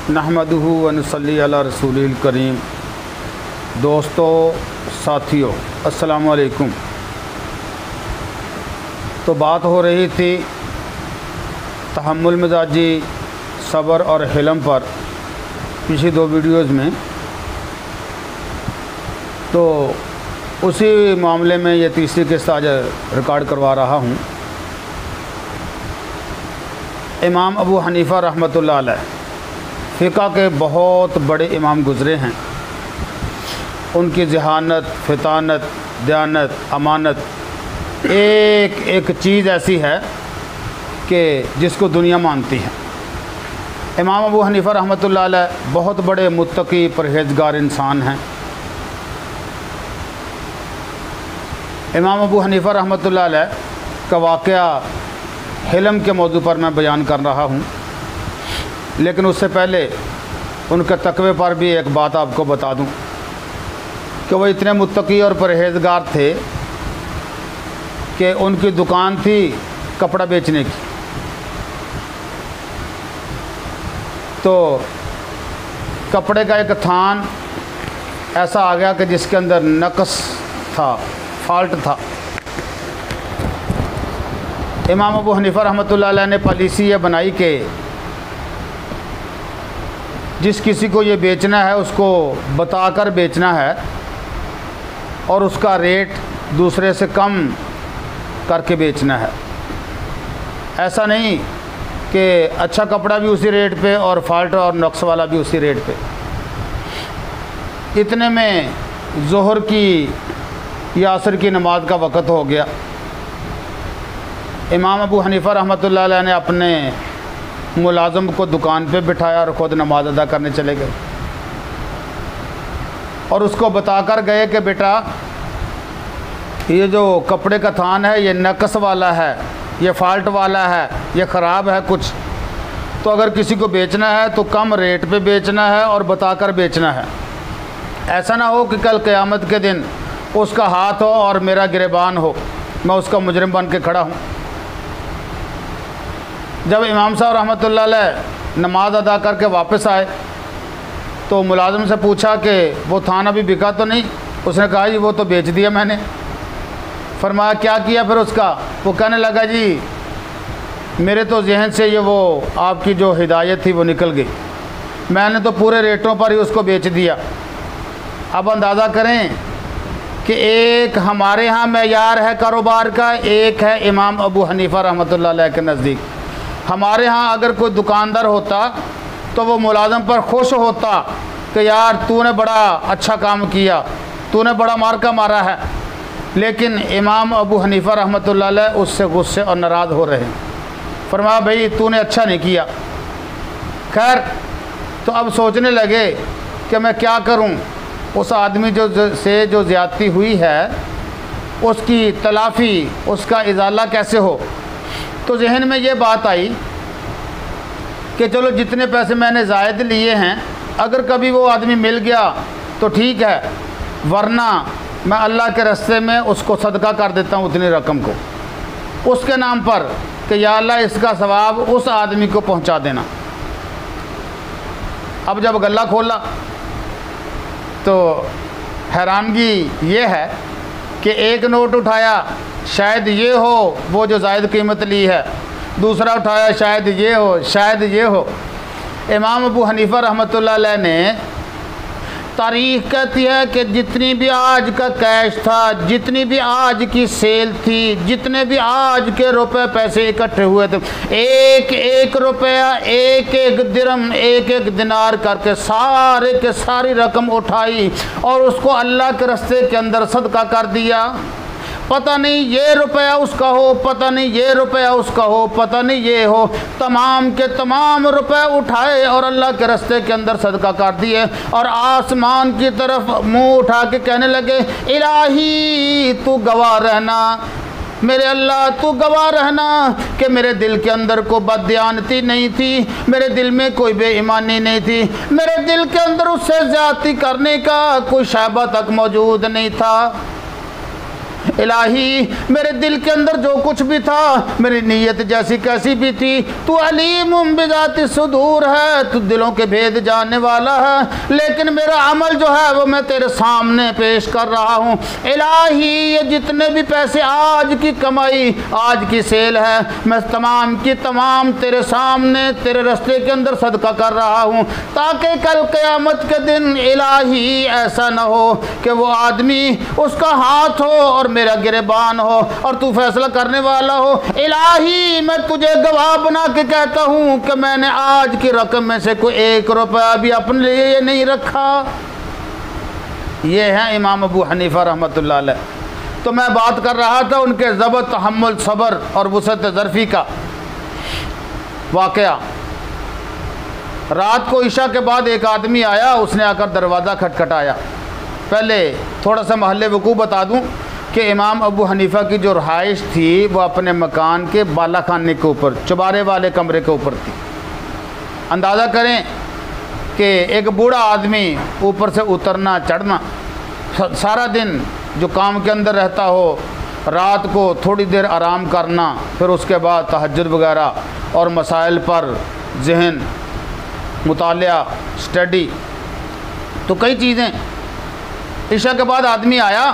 नहमदुहु व नसल्ली अला रसूलिल करीम। दोस्तों, साथियों, अस्सलामु अलैकुम। तो बात हो रही थी तहम्मुल मिजाजी, सब्र और हिलम पर पिछली दो वीडियोज़ में। तो उसी मामले में ये तीसरी किस्त आज रिकॉर्ड करवा रहा हूँ। इमाम अबू हनीफ़ा रहमतुल्लाह अलैह फ़िक़्ह के बहुत बड़े इमाम गुज़रे हैं। उनकी ज़हानत, फ़ितानत, दयानत, अमानत एक एक चीज़ ऐसी है कि जिसको दुनिया मानती है। इमाम अबू हनीफ़ा रहमतुल्लाह अलैह बहुत बड़े मुत्तकी परहेज़गार इंसान हैं। इमाम अबू हनीफ़ा रहमतुल्लाह अलैह का वाक़या हिलम के मौजू पर मैं बयान कर रहा हूँ, लेकिन उससे पहले उनके तकवे पर भी एक बात आपको बता दूँ कि वो इतने मुत्तकी और परहेज़गार थे कि उनकी दुकान थी कपड़ा बेचने की। तो कपड़े का एक थान ऐसा आ गया कि जिसके अंदर नक़्स था, फॉल्ट था। इमाम अबू हनीफ़ा रहमतुल्लाह अलैह ने पॉलिसी ये बनाई कि जिस किसी को ये बेचना है उसको बताकर बेचना है और उसका रेट दूसरे से कम करके बेचना है। ऐसा नहीं कि अच्छा कपड़ा भी उसी रेट पे और फॉल्ट और नक्स वाला भी उसी रेट पे। इतने में ज़ोहर की या असर की नमाज का वक़्त हो गया। इमाम अबू हनीफ़ा रहमतुल्लाह अलैह ने अपने मुलाज़म को दुकान पे बिठाया और ख़ुद नमाज अदा करने चले गए और उसको बताकर गए कि बेटा, ये जो कपड़े का थान है ये नक़्स वाला है, ये फॉल्ट वाला है, ये ख़राब है कुछ। तो अगर किसी को बेचना है तो कम रेट पे बेचना है और बताकर बेचना है। ऐसा ना हो कि कल क़यामत के दिन उसका हाथ हो और मेरा गिरबान हो, मैं उसका मुजरिम बन के खड़ा हूँ। जब इमाम साहब रहमतुल्लाह अलैह नमाज अदा करके वापस आए तो मुलाजिम से पूछा कि वो थान अभी बिका तो नहीं? उसने कहा जी वो तो बेच दिया मैंने। फरमाया क्या किया फिर उसका? वो कहने लगा जी मेरे तो जहन से ये वो आपकी जो हिदायत थी वो निकल गई, मैंने तो पूरे रेटों पर ही उसको बेच दिया। अब अंदाज़ा करें कि एक हमारे यहाँ मेयार है कारोबार का, एक है इमाम अबू हनीफ़ा रहमतुल्लाह अलैह के नज़दीक। हमारे यहाँ अगर कोई दुकानदार होता तो वो मुलाज़म पर खुश होता कि यार तूने बड़ा अच्छा काम किया, तूने बड़ा मार्का मारा है। लेकिन इमाम अबू हनीफ़ा रहमतुल्लाह अलैह उससे गुस्से और नाराज़ हो रहे हैं। फरमाया भाई तूने अच्छा नहीं किया। खैर, तो अब सोचने लगे कि मैं क्या करूं, उस आदमी जो ज़्यादती हुई है उसकी तलाफ़ी, उसका इज़ाला कैसे हो। तो जहन में ये बात आई कि चलो जितने पैसे मैंने ज़ायद लिए हैं अगर कभी वो आदमी मिल गया तो ठीक है, वरना मैं अल्लाह के रास्ते में उसको सदका कर देता हूँ उतनी रकम को, उसके नाम पर कि या अल्लाह इसका सवाब उस आदमी को पहुँचा देना। अब जब गल्ला खोला तो हैरानगी ये है कि एक नोट उठाया, शायद ये हो वो जो ज़ायद कीमत ली है। दूसरा उठाया, शायद ये हो, शायद ये हो। इमाम अबू हनीफ़ा रहमतुल्लाह अलैह ने तारीख़ कहती है कि जितनी भी आज का कैश था, जितनी भी आज की सेल थी, जितने भी आज के रुपए पैसे इकट्ठे हुए थे, एक एक रुपया, एक एक दिरहम, एक एक दिनार करके सारे के सारी रकम उठाई और उसको अल्लाह के रास्ते के अंदर सदका कर दिया। पता नहीं ये रुपया उसका हो, पता नहीं ये रुपया उसका हो, पता नहीं ये हो, तमाम के तमाम रुपए उठाए और अल्लाह के रास्ते के अंदर सदका कर दिए और आसमान की तरफ मुंह उठा के कहने लगे, इलाही तू गवाह रहना, मेरे अल्लाह तू गवाह रहना कि मेरे दिल के अंदर कोई बददियानती नहीं थी, मेरे दिल में कोई बेईमानी नहीं थी, मेरे दिल के अंदर उससे ज़्यादती करने का कोई शैबा तक मौजूद नहीं था। इलाही मेरे दिल के अंदर जो कुछ भी था, मेरी नीयत जैसी कैसी भी थी, तू अलीम बिज़ाति सुदूर है, तू दिलों के भेद जानने वाला है। लेकिन मेरा अमल जो है वो मैं तेरे सामने पेश कर रहा हूँ। इलाही ये जितने भी पैसे आज की कमाई, आज की सेल है, मैं तमाम की तमाम तेरे सामने तेरे रास्ते के अंदर सदका कर रहा हूँ, ताकि कल क़यामत के दिन इलाही ऐसा न हो कि वो आदमी उसका हाथ हो और मेरा गिरबान हो और तू फैसला करने वाला हो। इलाही मैं तुझे गवाह बना के कहता हूँ कि मैंने आज की रकम में से कोई 1 रुपया भी अपने लिए नहीं रखा। ये है इमाम अबू हनीफ़ा रहमतुल्लाह अलैह। तो मैं बात कर रहा था उनके ज़ब्त, तहम्मुल, सब्र और वुसअत ज़र्फ़ी का वाक़या। रात को ईशा के बाद एक आदमी आया, उसने आकर दरवाज़ा खटखटाया। पहले थोड़ा सा महल्ले वकूफ़ बता दूं कि इमाम अबू हनीफ़ा की जो रहाइश थी वो अपने मकान के बाला खाने के ऊपर, चुबारे वाले कमरे के ऊपर थी। अंदाज़ा करें कि एक बूढ़ा आदमी ऊपर से उतरना चढ़ना, सारा दिन जो काम के अंदर रहता हो, रात को थोड़ी देर आराम करना, फिर उसके बाद तहज्जुद वगैरह और मसाइल पर ज़हन, मुतालिया, स्टडी, तो कई चीज़ें। ईशा के बाद आदमी आया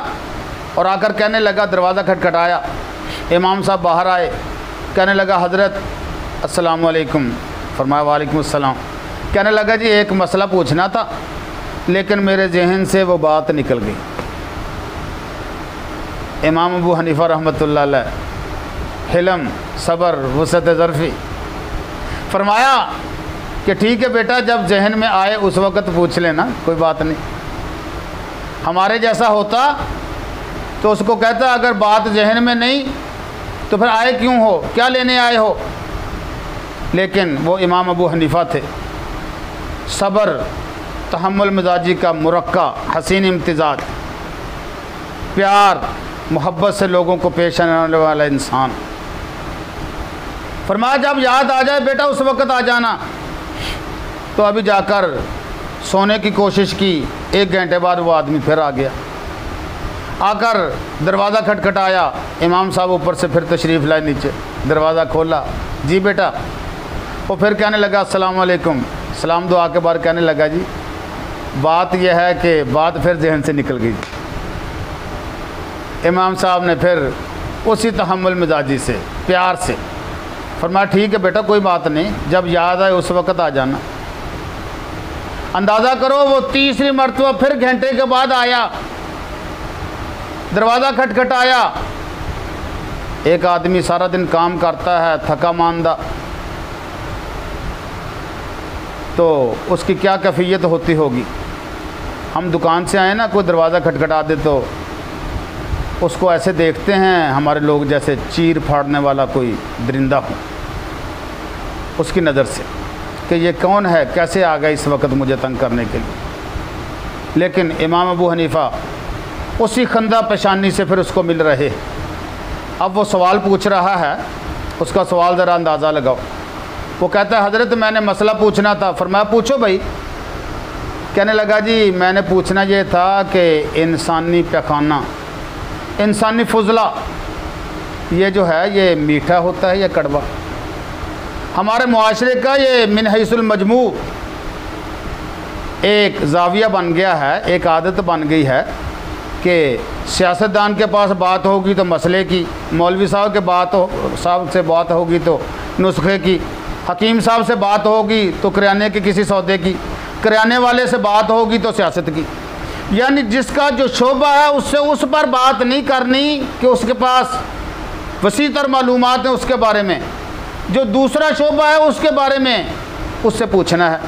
और आकर कहने लगा, दरवाज़ा खटखटाया, इमाम साहब बाहर आए, कहने लगा हज़रत अस्सलामु अलैकुम। फरमाया वालेकुम अस्सलाम। कहने लगा जी एक मसला पूछना था, लेकिन मेरे जहन से वो बात निकल गई। इमाम अबू हनीफ़ा रहमतुल्लाह अलैह, हिलम, सब्र, वुसअत ज़र्फ़ी। फरमाया कि ठीक है बेटा, जब जहन में आए उस वक़्त पूछ लेना, कोई बात नहीं। हमारे जैसा होता तो उसको कहता अगर बात जहन में नहीं तो फिर आए क्यों हो, क्या लेने आए हो। लेकिन वो इमाम अबू हनीफ़ा थे, सब्र, तहम्मुल मिजाजी का मुरक्का, हसीन इम्तिज़ाज, प्यार मोहब्बत से लोगों को पेश आने वाला इंसान। फरमाया जब याद आ जाए बेटा उस वक़्त आ जाना। तो अभी जाकर सोने की कोशिश की, 1 घंटे बाद वो आदमी फिर आ गया। आकर दरवाज़ा खटखटाया, इमाम साहब ऊपर से फिर तशरीफ़ लाए नीचे, दरवाज़ा खोला, जी बेटा। वो फिर कहने लगा अस्सलाम वालेकुम। सलाम दुआ के बाद कहने लगा जी बात यह है कि बात फिर जहन से निकल गई। इमाम साहब ने फिर उसी तहम्मुल मिजाजी से, प्यार से फरमाया ठीक है बेटा कोई बात नहीं, जब याद आए उस वक़्त आ जाना। अंदाज़ा करो वो तीसरी मरतबा फिर घंटे के बाद आया, दरवाज़ा खटखटाया। एक आदमी सारा दिन काम करता है, थका मांदा, तो उसकी क्या कैफियत होती होगी। हम दुकान से आए ना, कोई दरवाज़ा खटखटा दे तो उसको ऐसे देखते हैं हमारे लोग जैसे चीर फाड़ने वाला कोई दरिंदा हो, उसकी नज़र से कि ये कौन है, कैसे आ गया इस वक्त मुझे तंग करने के लिए। लेकिन इमाम अबू हनीफ़ा उसी खंदा पेशानी से फिर उसको मिल रहे। अब वो सवाल पूछ रहा है, उसका सवाल ज़रा अंदाज़ा लगाओ। वो कहता है हज़रत मैंने मसला पूछना था। फरमाया पूछो भाई। कहने लगा जी मैंने पूछना ये था कि इंसानी पैखाना, इंसानी फुजला, ये जो है ये मीठा होता है या कड़वा। हमारे मुआशरे का ये मिन हैसुल मजमू एक जाविया बन गया है, एक आदत बन गई है कि सियासतदान के पास बात होगी तो मसले की, मौलवी साहब के साहब से बात होगी तो नुस्खे की, हकीम साहब से बात होगी तो किराने के किसी सौदे की, किराने वाले से बात होगी तो सियासत की। यानी जिसका जो शोबा है उससे उस पर बात नहीं करनी कि उसके पास वसी तर मालूमात है उसके बारे में, जो दूसरा शोबा है उसके बारे में उससे पूछना है।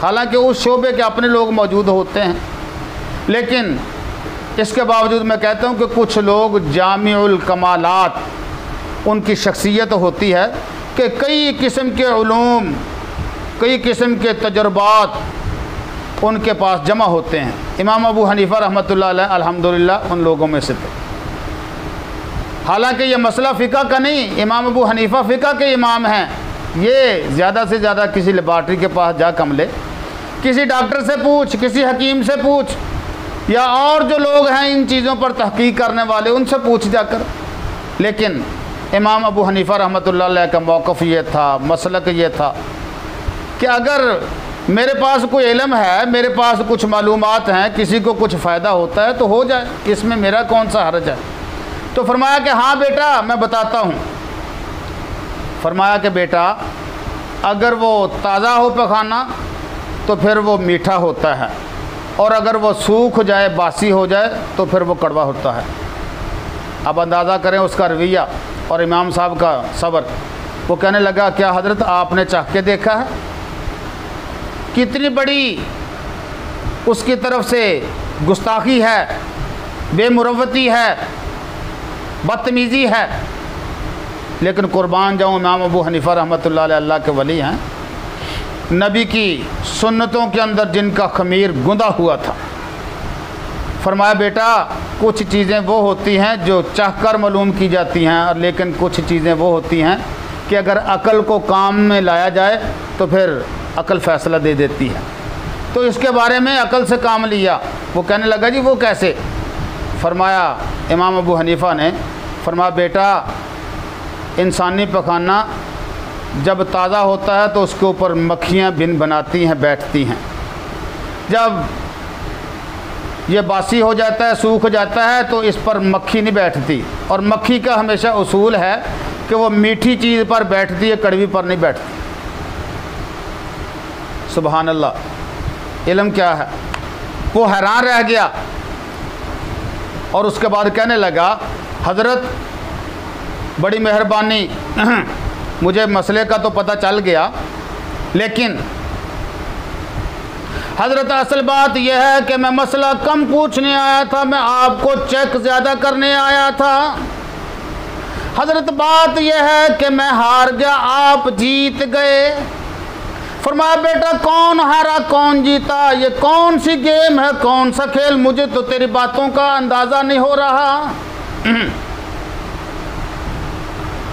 हालांकि उस शोबे के अपने लोग मौजूद होते हैं, लेकिन इसके बावजूद मैं कहता हूँ कि कुछ लोग जामिउल कमालात, उनकी शख्सियत होती है कि कई किस्म के उलूम, कई किस्म के तजुर्बात उनके पास जमा होते हैं। इमाम अबू हनीफ़ा रहमतुल्लाह अलैह अल्हम्दुलिल्लाह उन लोगों में से थे। हालांकि ये मसला फ़िक़ह का नहीं, इमाम अबू हनीफ़ा फ़िक़ह के इमाम हैं। ये ज़्यादा से ज़्यादा किसी लेबार्ट्री के पास जा कमले, किसी डॉक्टर से पूछ, किसी हकीम से पूछ, या और जो लोग हैं इन चीज़ों पर तहकीक करने वाले, उनसे पूछ जाकर। लेकिन इमाम अबू हनीफ़ा रहमतुल्लाह अलैह का मौक़िफ़ ये था, मसलक ये था कि अगर मेरे पास कोई इल्म है, मेरे पास कुछ मालूमात हैं, किसी को कुछ फ़ायदा होता है तो हो जाए, इसमें मेरा कौन सा हर्ज है। तो फरमाया कि हाँ बेटा मैं बताता हूँ। फरमाया कि बेटा अगर वो ताज़ा हो पखाना तो फिर वो मीठा होता है, और अगर वो सूख जाए, बासी हो जाए तो फिर वो कड़वा होता है। अब अंदाज़ा करें उसका रवैया और इमाम साहब का सब्र। वो कहने लगा क्या हज़रत आपने चाह के देखा है? कितनी बड़ी उसकी तरफ से गुस्ताखी है, बेमुरवती है, बदतमीज़ी है। लेकिन कुर्बान जाऊँ इमाम अबू हनीफ़ा रहमतुल्लाह अलैह अल्लाह के वली हैं, नबी की सुन्नतों के अंदर जिनका ख़मीर गुंदा हुआ था। फरमाया बेटा कुछ चीज़ें वो होती हैं जो चाहकर मालूम की जाती हैं, और लेकिन कुछ चीज़ें वो होती हैं कि अगर अक़ल को काम में लाया जाए तो फिर अक़ल फ़ैसला दे देती है। तो इसके बारे में अक़ल से काम लिया। वो कहने लगा जी वो कैसे? फरमाया इमाम अबू हनीफ़ा ने, फरमाया बेटा इंसानी पखाना जब ताज़ा होता है तो उसके ऊपर मक्खियाँ बिन बनाती हैं, बैठती हैं। जब ये बासी हो जाता है, सूख जाता है, तो इस पर मक्खी नहीं बैठती। और मक्खी का हमेशा उसूल है कि वो मीठी चीज़ पर बैठती है, कड़वी पर नहीं बैठती। सुभान अल्लाह, इल्म क्या है। वो हैरान रह गया और उसके बाद कहने लगा हज़रत बड़ी मेहरबानी, मुझे मसले का तो पता चल गया, लेकिन हज़रत असल बात यह है कि मैं मसला कम पूछने आया था, मैं आपको चेक ज़्यादा करने आया था। हज़रत बात यह है कि मैं हार गया, आप जीत गए। फरमाया बेटा कौन हारा कौन जीता, ये कौन सी गेम है, कौन सा खेल? मुझे तो तेरी बातों का अंदाज़ा नहीं हो रहा।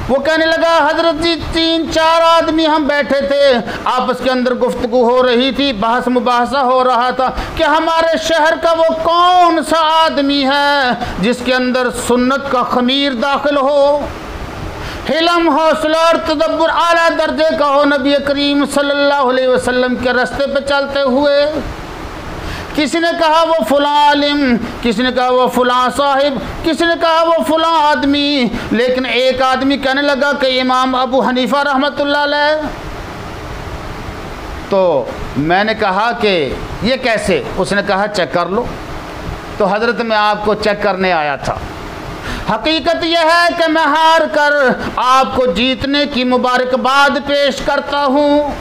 वो कहने लगा हज़रत जी 3-4 आदमी हम बैठे थे, आपस के अंदर गुफ्तगू हो रही थी, बहस मुबाहसा हो रहा था कि हमारे शहर का वो कौन सा आदमी है जिसके अंदर सुन्नत का ख़मीर दाखिल हो, हिलम, हौसला और तदब्बुर आला दर्जे का हो, नबी करीम सल्लल्लाहु अलैहि वसल्लम के रास्ते पे चलते हुए। किसी ने कहा वो फ़लाँ आलिम, किसी ने कहा वो फ़लाँ साहिब, किसी ने कहा वो फ़लाँ आदमी, लेकिन एक आदमी कहने लगा कि इमाम अबू हनीफ़ा रहमतुल्लाह अलैह। तो मैंने कहा कि ये कैसे? उसने कहा चेक कर लो। तो हज़रत मैं आपको चेक करने आया था। हकीकत यह है कि मैं हार कर आपको जीतने की मुबारकबाद पेश करता हूँ।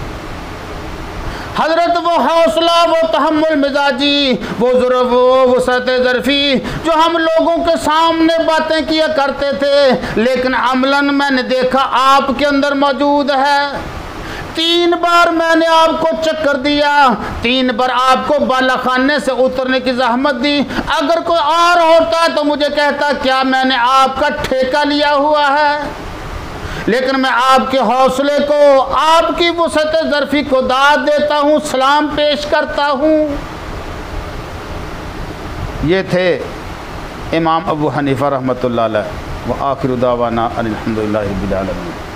हज़रत वो हौसला, वो तहम्मुल मिजाजी, वो ज़ुर्फ़, वो वसअत ज़र्फ़ी जो हम लोगों के सामने बातें किया करते थे, लेकिन अमलन मैंने देखा आपके अंदर मौजूद है। 3 बार मैंने आपको चक्कर दिया, 3 बार आपको बालाखाने से उतरने की ज़हमत दी। अगर कोई और होता तो मुझे कहता क्या मैंने आपका ठेका लिया हुआ है, लेकिन मैं आपके हौसले को, आपकी वसअत ज़र्फ़ी को दाद देता हूँ, सलाम पेश करता हूँ। ये थे इमाम अबू हनीफ़ा रहमतुल्लाह अलैह। व आखिरु दावाना अनिल हम्दुलिल्लाहि रब्बिल आलमीन।